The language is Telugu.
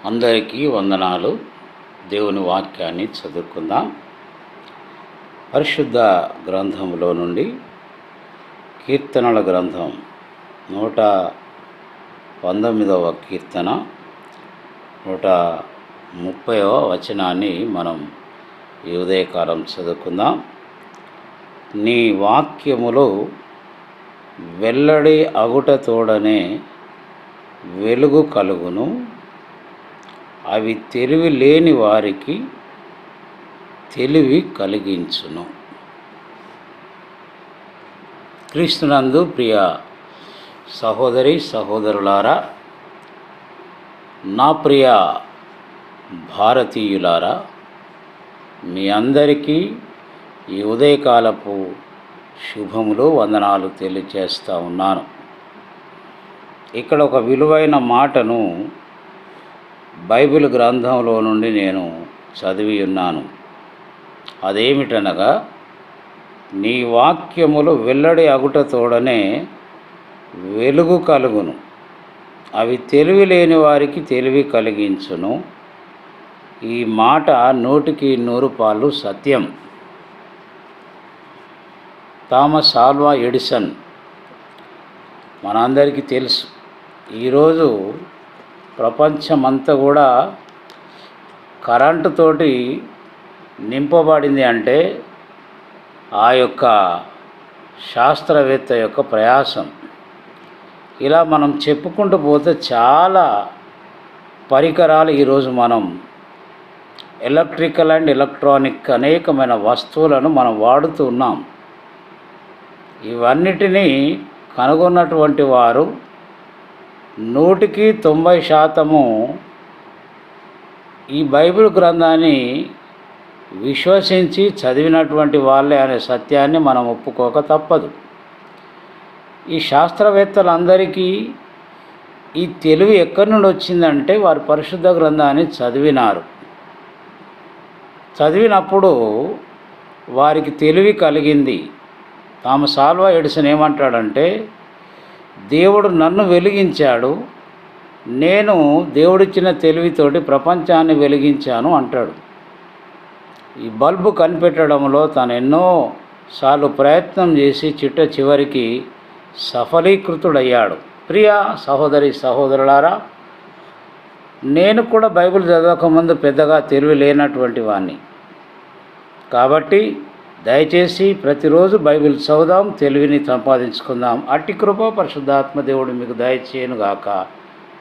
అందరికీ వందనాలు. దేవుని వాక్యాన్ని చదువుకుందాం. పరిశుద్ధ గ్రంథంలో నుండి కీర్తనల గ్రంథం 119వ కీర్తన 130వ వచనాన్ని మనం ఈ ఉదయకాలం చదువుకుందాం. నీ వాక్యములో వెల్లడి అగుట తోడనే వెలుగు కలుగును, అవి తెలివి లేని వారికి తెలివి కలిగించును. క్రీస్తునందు ప్రియ సహోదరి సహోదరులారా, నా ప్రియ భారతీయులారా, మీ అందరికీ ఈ ఉదయకాలపు శుభములు వందనాలు తెలియజేస్తూ ఉన్నాను. ఇక్కడ ఒక విలువైన మాటను బైబిల్ గ్రంథంలో నుండి నేను చదివి ఉన్నాను. అదేమిటనగా, నీ వాక్యములు వెల్లడి అగుట తోడనే వెలుగు కలుగును, అవి తెలివి లేని వారికి తెలివి కలిగించును. ఈ మాట 100కి 100 సత్యం. థామస్ ఆల్వా ఎడిసన్ మనందరికీ తెలుసు. ఈరోజు ప్రపంచమంతా కూడా కరెంటుతోటి నింపబడింది అంటే ఆ యొక్క శాస్త్రవేత్త యొక్క ప్రయాసం. ఇలా మనం చెప్పుకుంటూ పోతే చాలా పరికరాలు ఈరోజు మనం ఎలక్ట్రికల్ అండ్ ఎలక్ట్రానిక్ అనేకమైన వస్తువులను మనం వాడుతూ ఉన్నాం. ఇవన్నిటినీ కనుగొన్నటువంటి వారు 100కి 90% ఈ బైబిల్ గ్రంథాన్ని విశ్వసించి చదివినటువంటి వాళ్ళే అనే సత్యాన్ని మనం ఒప్పుకోక తప్పదు. ఈ శాస్త్రవేత్తలందరికీ ఈ తెలివి ఎక్కడి నుండి వచ్చిందంటే వారు పరిశుద్ధ గ్రంథాన్ని చదివినప్పుడు వారికి తెలివి కలిగింది. థామస్ ఆల్వా ఎడిసన్ ఏమంటాడంటే, దేవుడు నన్ను వెలిగించాడు, నేను దేవుడిచ్చిన తెలివితోటి ప్రపంచాన్ని వెలిగించాను అంటాడు. ఈ బల్బు కనిపెట్టడంలో తాను ఎన్నోసార్లు ప్రయత్నం చేసి చివరికి సఫలీకృతుడయ్యాడు. ప్రియ సహోదరి సహోదరులారా, నేను కూడా బైబిల్ చదవకముందు పెద్దగా తెలివి లేనటువంటి వాడిని. కాబట్టి దయచేసి ప్రతిరోజు బైబిల్ చదువుదాం, తెలివిని సంపాదించుకుందాం. అట్టి కృప పరిశుద్ధాత్మ దేవుడు మీకు దయచేయునుగాక.